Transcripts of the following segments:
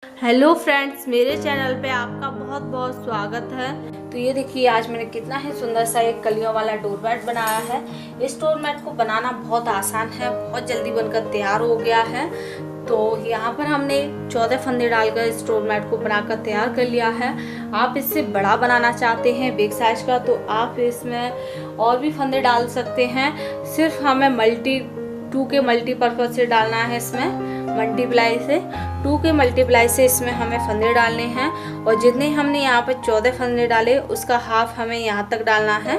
Hello friends, मेरे channel पे आपका बहुत बहुत स्वागत है। तो ये देखिए, आज मैंने कितना ही सुंदर सा एक कलियों वाला डोर मैट बनाया है। इस डोर मैट को बनाना बहुत आसान है, बहुत जल्दी बनकर तैयार हो गया है। तो यहाँ पर हमने 14 फंदे डालकर इस डोर मैट को बनाकर तैयार कर लिया है। आप इससे बड़ा बनाना चाहते हैं, बिग साइज का, तो आप इसमें और भी फंदे डाल सकते हैं। सिर्फ हमें टू के मल्टीपर्पज से डालना है, इसमें मल्टीप्लाई से 2 के मल्टीप्लाई से इसमें हमें फंदे डालने हैं। और जितने हमने यहाँ पर 14 फंदे डाले उसका हाफ हमें यहाँ तक डालना है।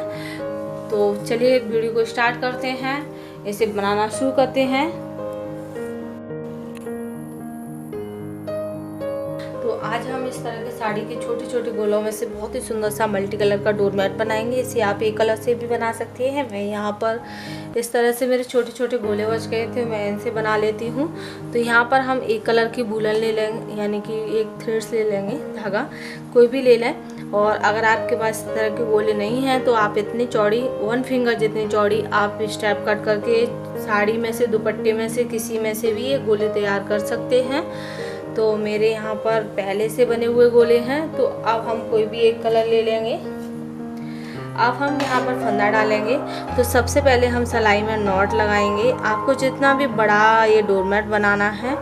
तो चलिए वीडियो को स्टार्ट करते हैं, इसे बनाना शुरू करते हैं। तो आज हम इस तरह के साड़ी के छोटे छोटे गोलों में से बहुत ही सुंदर सा मल्टी कलर का डोर मैट बनाएंगे। इसे आप एक कलर से भी बना सकते हैं। मैं यहाँ पर इस तरह से मेरे छोटे छोटे गोले बच गए थे, मैं इनसे बना लेती हूँ। तो यहाँ पर हम एक कलर की वूलन ले लेंगे, यानी कि एक थ्रेड्स ले लेंगे, धागा कोई भी ले लें। और अगर आपके पास इस तरह के गोले नहीं हैं तो आप इतनी चौड़ी 1 फिंगर जितनी चौड़ी आप स्टेप कट करके साड़ी में से, दुपट्टे में से, किसी में से भी ये गोले तैयार कर सकते हैं। तो मेरे यहाँ पर पहले से बने हुए गोले हैं, तो अब हम कोई भी एक कलर ले लेंगे। अब हम यहाँ पर फंदा डालेंगे। तो सबसे पहले हम सिलाई में नॉट लगाएंगे। आपको जितना भी बड़ा ये डोरमेट बनाना है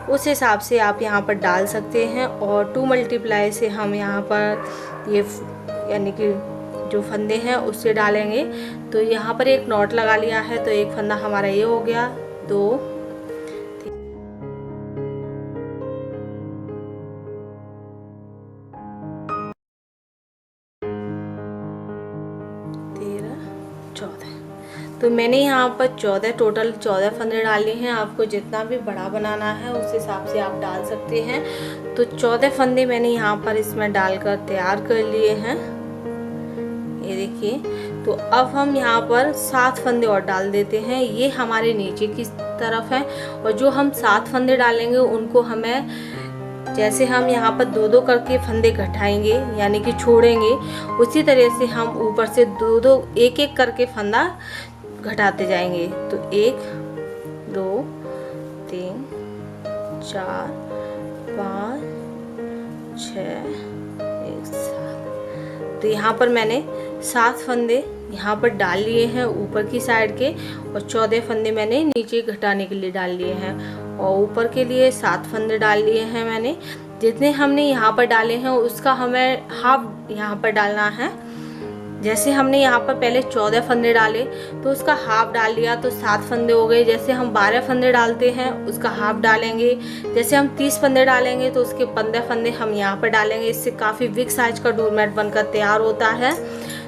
उस हिसाब से आप यहाँ पर डाल सकते हैं। और 2 मल्टीप्लाई से हम यहाँ पर ये यानी कि जो फंदे हैं उससे डालेंगे। तो यहाँ पर एक नॉट लगा लिया है, तो एक फंदा हमारा ये हो गया, 2, 14। तो मैंने यहाँ पर 14 टोटल 14 फंदे डाले हैं। आपको जितना भी बड़ा बनाना है उस हिसाब से आप डाल सकते हैं। तो 14 फंदे मैंने यहाँ पर इसमें डालकर तैयार कर लिए हैं, ये देखिए। तो अब हम यहाँ पर 7 फंदे और डाल देते हैं। ये हमारे नीचे की तरफ है। और जो हम 7 फंदे डालेंगे उनको हमें, जैसे हम यहाँ पर 2-2 करके फंदे घटाएंगे यानी कि छोड़ेंगे, उसी तरह से हम ऊपर से 2-2 एक-एक करके फंदा घटाते जाएंगे। तो 1 2 3 4 5 6 1 7। तो यहाँ पर मैंने 7 फंदे यहाँ पर डाल लिए हैं ऊपर की साइड के, और 14 फंदे मैंने नीचे घटाने के लिए डाल लिए हैं। और ऊपर के लिए 7 फंदे डाल लिए हैं मैंने। जितने हमने यहाँ पर डाले हैं उसका हमें हाफ यहाँ पर डालना है। जैसे हमने यहाँ पर पहले 14 फंदे डाले तो उसका हाफ डाल लिया, तो 7 फंदे हो गए। जैसे हम 12 फंदे डालते हैं उसका हाफ डालेंगे। जैसे हम 30 फंदे डालेंगे तो उसके 15 फंदे हम यहाँ पर डालेंगे। इससे काफ़ी बिग साइज का डोर मैट बनकर तैयार होता है।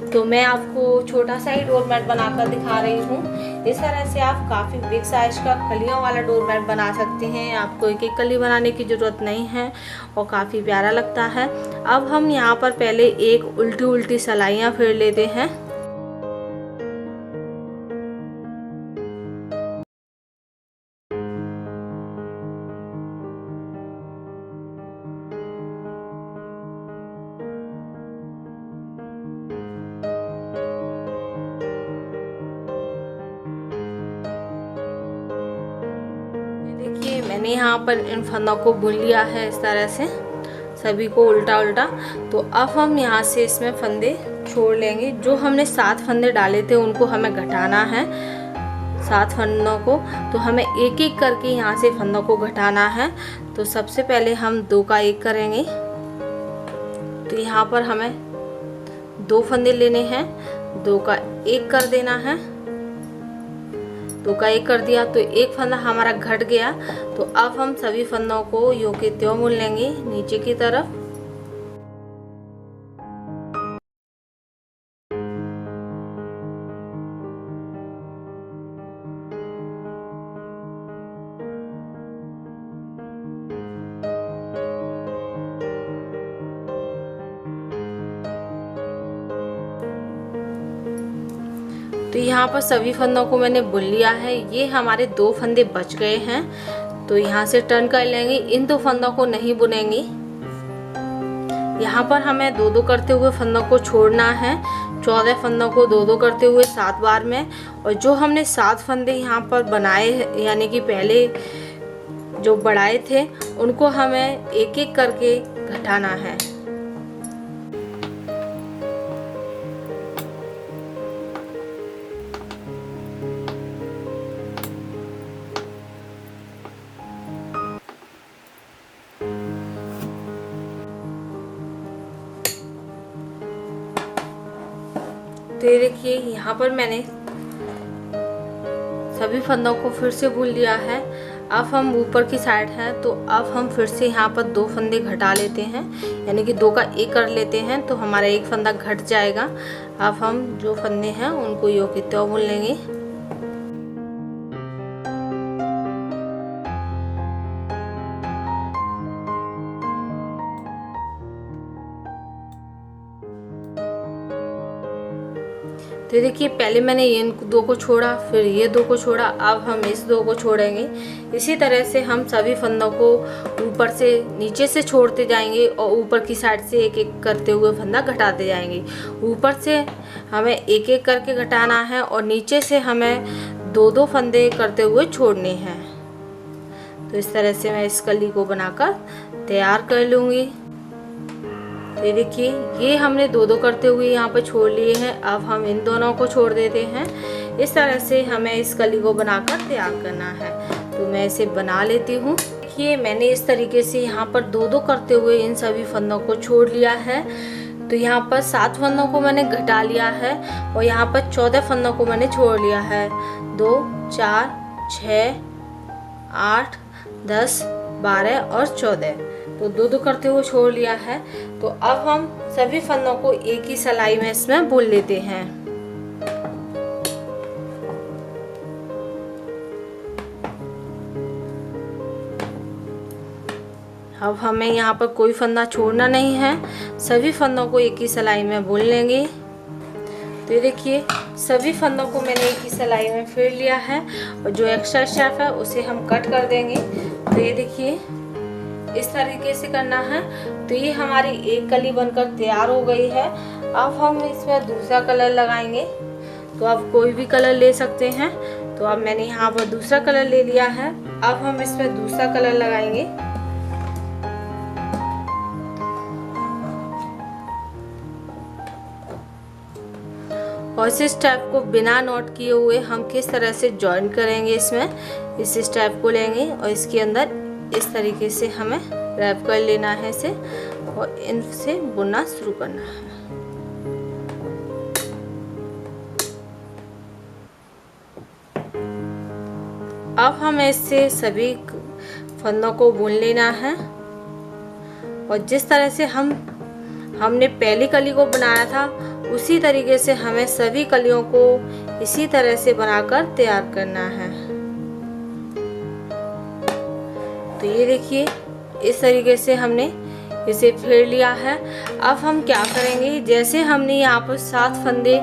तो मैं आपको छोटा सा ही डोर मैट बनाकर दिखा रही हूँ। इस तरह से आप काफ़ी बिग साइज का कलियों वाला डोर मैट बना सकते हैं। आपको एक एक कली बनाने की ज़रूरत नहीं है और काफ़ी प्यारा लगता है। अब हम यहाँ पर पहले एक उल्टी उल्टी सिलाइयाँ फेर लेते हैं। देखिए, मैंने यहाँ पर इन फंदों को बुन लिया है इस तरह से, सभी को उल्टा उल्टा। तो अब हम यहाँ से इसमें फंदे छोड़ लेंगे। जो हमने 7 फंदे डाले थे उनको हमें घटाना है, 7 फंदों को। तो हमें एक एक करके यहाँ से फंदों को घटाना है। तो सबसे पहले हम 2 का 1 करेंगे। तो यहाँ पर हमें 2 फंदे लेने हैं, 2 का 1 कर देना है। 2 का 1 कर दिया तो एक फंदा हमारा घट गया। तो अब हम सभी फंदों को यो के त्यों बुन लेंगे नीचे की तरफ। तो यहाँ पर सभी फंदों को मैंने बुन लिया है। ये हमारे 2 फंदे बच गए हैं, तो यहाँ से टर्न कर लेंगे। इन 2 फंदों को नहीं बुनेंगे। यहाँ पर हमें 2-2 करते हुए फंदों को छोड़ना है। 14 फंदों को 2-2 करते हुए 7 बार में। और जो हमने 7 फंदे यहाँ पर बनाए यानी कि पहले जो बढ़ाए थे उनको हमें एक एक करके घटाना है। तो ये देखिए यहाँ पर मैंने सभी फंदों को फिर से बुन लिया है। अब हम ऊपर की साइड है तो अब हम फिर से यहाँ पर 2 फंदे घटा लेते हैं, यानी कि 2 का 1 कर लेते हैं तो हमारा 1 फंदा घट जाएगा। अब हम जो फंदे हैं उनको यो की त्यों बुन लेंगे। तो देखिए पहले मैंने ये 2 को छोड़ा, फिर ये 2 को छोड़ा, अब हम इस 2 को छोड़ेंगे। इसी तरह से हम सभी फंदों को ऊपर से नीचे से छोड़ते जाएंगे और ऊपर की साइड से एक एक करते हुए फंदा घटाते जाएंगे। ऊपर से हमें एक एक करके घटाना है और नीचे से हमें 2-2 फंदे करते हुए छोड़ने हैं। तो इस तरह से मैं इस कली को बनाकर तैयार कर लूँगी। ये देखिए ये हमने 2-2 करते हुए यहाँ पर छोड़ लिए हैं। अब हम इन दोनों को छोड़ देते हैं। इस तरह से हमें इस कली को बनाकर तैयार करना है। तो मैं इसे बना लेती हूँ। देखिए मैंने इस तरीके से यहाँ पर 2-2 करते हुए इन सभी फंदों को छोड़ लिया है। तो यहाँ पर 7 फंदों को मैंने घटा लिया है और यहाँ पर 14 फंदों को मैंने छोड़ लिया है। 2, 4, 6, 8, 10, 12 और 14 तो 2-2 करते हुए छोड़ लिया है। तो अब हम सभी फंदों को एक ही सिलाई में इसमें बुन लेते हैं। अब हमें यहाँ पर कोई फंदा छोड़ना नहीं है, सभी फंदों को एक ही सिलाई में बुन लेंगे। तो ये देखिए सभी फंदों को मैंने एक ही सिलाई में फेर लिया है और जो एक्स्ट्रा स्टेप है उसे हम कट कर देंगे। तो ये देखिए इस तरीके से करना है। तो ये हमारी एक कली बनकर तैयार हो गई है। अब हम इसमें दूसरा कलर लगाएंगे। तो आप कोई भी कलर ले सकते हैं। तो अब मैंने यहाँ पर दूसरा कलर ले लिया है। अब हम इसमें दूसरा कलर लगाएंगे। और इस स्टेप को बिना नॉट किए हुए हम किस तरह से जॉइन करेंगे, इसमें इस स्टेप को लेंगे और इसके अंदर इस तरीके से हमें रैप कर लेना है इसे और इनसे बुनना शुरू करना है। अब हमें इससे सभी फंदों को बुन लेना है और जिस तरह से हमने पहली कली को बनाया था उसी तरीके से हमें सभी कलियों को इसी तरह से बनाकर तैयार करना है। तो ये देखिए इस तरीके से हमने इसे फेर लिया है। अब हम क्या करेंगे, जैसे हमने यहाँ पर 7 फंदे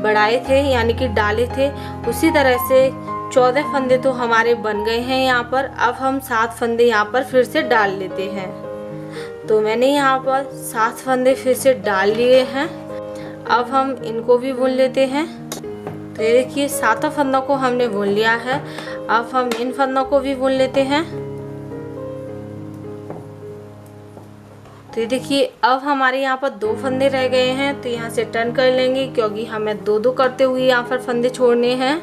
बढ़ाए थे यानी कि डाले थे, उसी तरह से 14 फंदे तो हमारे बन गए हैं यहाँ पर। अब हम 7 फंदे यहाँ पर फिर से डाल लेते हैं। तो मैंने यहाँ पर 7 फंदे फिर से डाल लिए हैं। अब हम इनको भी बुन लेते हैं। तो ये देखिए 7 फंदों को हमने बुन लिया है। अब हम इन फंदों को भी बुन लेते हैं। तो ये देखिए अब हमारे यहाँ पर 2 फंदे रह गए हैं। तो यहाँ से टर्न कर लेंगे क्योंकि हमें 2-2 करते हुए यहाँ पर फंदे छोड़ने हैं।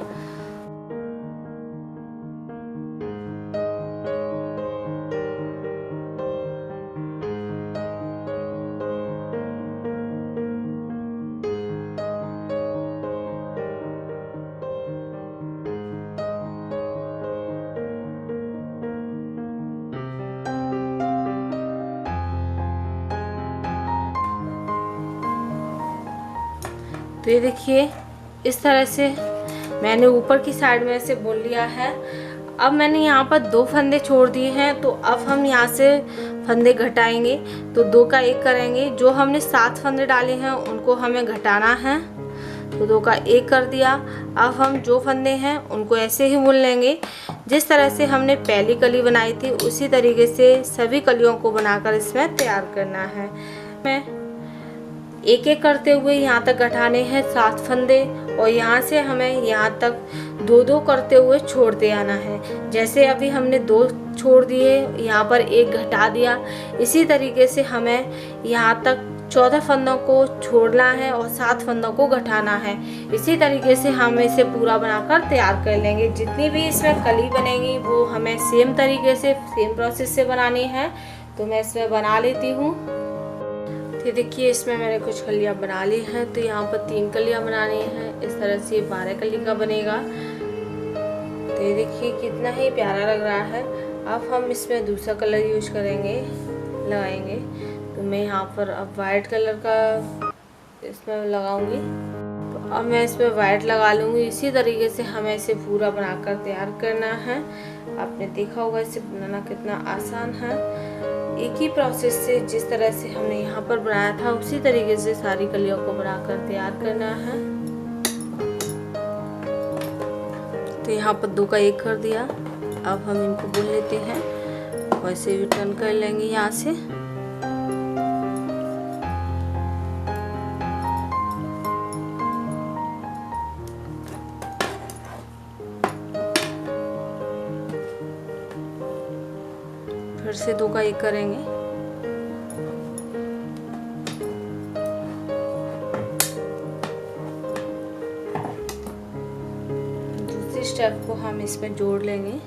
तो ये देखिए इस तरह से मैंने ऊपर की साइड में से बुन लिया है। अब मैंने यहाँ पर 2 फंदे छोड़ दिए हैं। तो अब हम यहाँ से फंदे घटाएंगे। तो 2 का 1 करेंगे। जो हमने 7 फंदे डाले हैं उनको हमें घटाना है। तो 2 का 1 कर दिया। अब हम जो फंदे हैं उनको ऐसे ही बुन लेंगे जिस तरह से हमने पहली कली बनाई थी, उसी तरीके से सभी कलियों को बनाकर इसमें तैयार करना है। मैं एक एक करते हुए यहाँ तक घटाने हैं 7 फंदे और यहाँ से हमें यहाँ तक दो दो करते हुए छोड़ते आना है। जैसे अभी हमने 2 छोड़ दिए, यहाँ पर 1 घटा दिया, इसी तरीके से हमें यहाँ तक 14 फंदों को छोड़ना है और 7 फंदों को घटाना है। इसी तरीके से हम इसे पूरा बनाकर तैयार कर लेंगे। जितनी भी इसमें कली बनेगी वो हमें सेम तरीके से, सेम प्रोसेस से बनानी है। तो मैं इसमें बना लेती हूँ। तो देखिए इसमें मैंने कुछ कलियाँ बना ली हैं। तो यहाँ पर 3 कलियाँ बनानी हैं। इस तरह से 12 कली का बनेगा। तो ये देखिए कितना ही प्यारा लग रहा है। अब हम इसमें दूसरा कलर यूज करेंगे, लगाएंगे। तो मैं यहाँ पर अब वाइट कलर का इसमें लगाऊंगी। तो अब मैं इसमें वाइट लगा लूँगी। इसी तरीके से हमें इसे पूरा बनाकर तैयार करना है। आपने देखा होगा इसे बनाना कितना आसान है। एक ही प्रोसेस से जिस तरह से हमने यहाँ पर बनाया था उसी तरीके से सारी कलियों को बनाकर तैयार करना है। तो यहाँ पर 2 का 1 कर दिया। अब हम इनको बुन लेते हैं और इसे भी टर्न कर लेंगे यहाँ से। फिर से 2 का 1 करेंगे। दूसरी स्टेप को हम इसमें जोड़ लेंगे।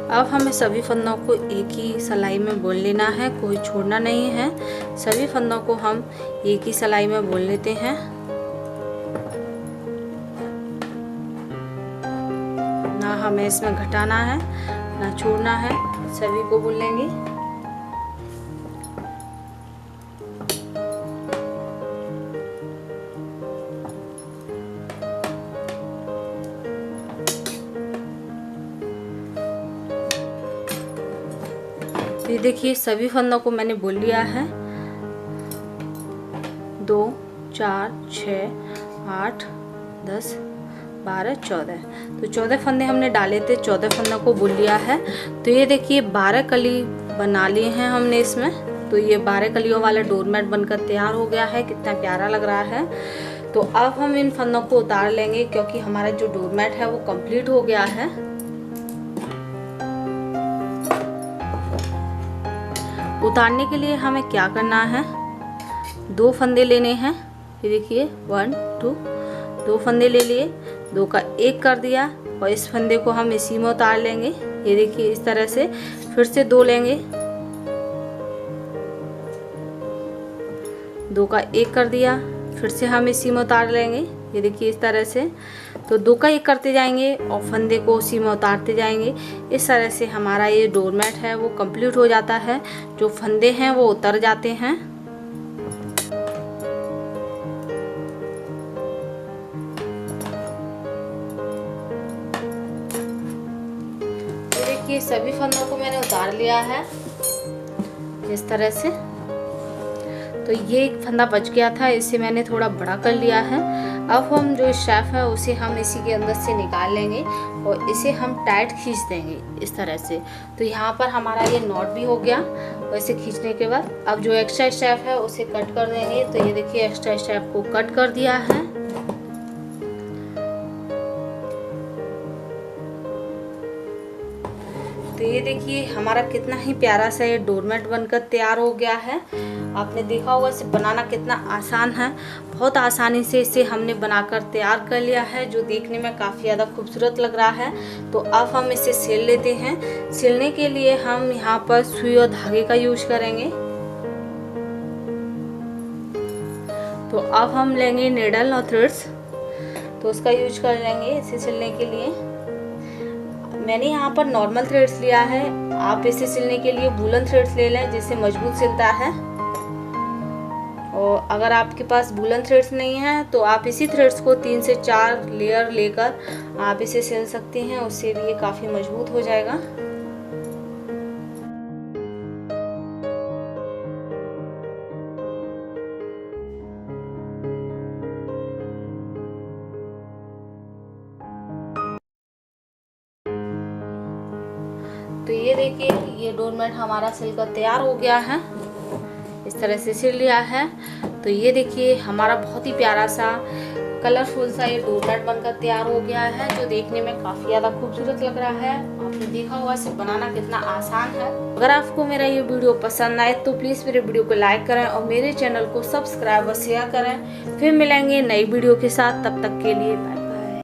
अब हमें सभी फंदों को एक ही सिलाई में बुन लेना है, कोई छोड़ना नहीं है। सभी फंदों को हम एक ही सिलाई में बुन लेते हैं। ना हमें इसमें घटाना है ना छोड़ना है, सभी को बुन लेंगे। ये देखिए सभी फंदों को मैंने बुन लिया है। 2 4 6 8 10 12 14। तो 14 फंदे हमने डाले थे, 14 फंदों को बुन लिया है। तो ये देखिए 12 कली बना लिए हैं हमने इसमें। तो ये 12 कलियों वाला डोरमेट बनकर तैयार हो गया है। कितना प्यारा लग रहा है। तो अब हम इन फंदों को उतार लेंगे क्योंकि हमारा जो डोरमेट है वो कंप्लीट हो गया है। उतारने के लिए हमें क्या करना है, 2 फंदे लेने हैं। ये देखिए 1 2, 2 फंदे ले लिए, 2 का 1 कर दिया और इस फंदे को हम इसी में उतार लेंगे। ये देखिए इस तरह से। फिर से 2 लेंगे, 2 का 1 कर दिया, फिर से हम इसी में उतार लेंगे। ये देखिए इस तरह से। तो 2 का 1 करते जाएंगे और फंदे को उसी में उतारते जाएंगे। इस तरह से हमारा ये डोरमेट है वो कंप्लीट हो जाता है। जो फंदे हैं वो उतर जाते हैं। ये देखिए सभी फंदों को मैंने उतार लिया है इस तरह से। तो ये एक फंदा बच गया था, इसे मैंने थोड़ा बड़ा कर लिया है। अब हम जो शेफ है उसे हम इसी के अंदर से निकाल लेंगे और इसे हम टाइट खींच देंगे इस तरह से। तो यहाँ पर हमारा ये नॉट भी हो गया। और इसे खींचने के बाद अब जो एक्स्ट्रा स्टेप है उसे कट कर देंगे। तो ये देखिए एक्स्ट्रा स्टेप को कट कर दिया है। तो ये देखिए हमारा कितना ही प्यारा सा ये डोरमेट बनकर तैयार हो गया है। आपने देखा होगा इसे बनाना कितना आसान है। बहुत आसानी से इसे हमने बनाकर तैयार कर लिया है, जो देखने में काफ़ी ज़्यादा खूबसूरत लग रहा है। तो अब हम इसे सिल लेते हैं। सिलने के लिए हम यहाँ पर सुई और धागे का यूज करेंगे। तो अब हम लेंगे नीडल और थ्रेड्स, तो उसका यूज कर लेंगे इसे सिलने के लिए। मैंने यहाँ पर नॉर्मल थ्रेड्स लिया है। आप इसे सिलने के लिए वूलन थ्रेड्स ले लें जिससे मजबूत सिलता है। और अगर आपके पास वूलन थ्रेड्स नहीं है तो आप इसी थ्रेड्स को 3 से 4 लेयर लेकर आप इसे सिल सकते हैं, उससे भी ये काफ़ी मजबूत हो जाएगा। ये देखिए, ये डोरमेट हमारा सिलकर तैयार हो गया है। इस तरह से सिल लिया है। तो ये देखिए हमारा बहुत ही प्यारा सा कलरफुल सा ये डोरमेट बनकर तैयार हो गया है, जो देखने में काफ़ी ज़्यादा खूबसूरत लग रहा है। आपने देखा होगा इसे बनाना कितना आसान है। अगर आपको मेरा ये वीडियो पसंद आए तो प्लीज़ मेरे वीडियो को लाइक करें और मेरे चैनल को सब्सक्राइब और शेयर करें। फिर मिलेंगे नई वीडियो के साथ, तब तक के लिए बाय।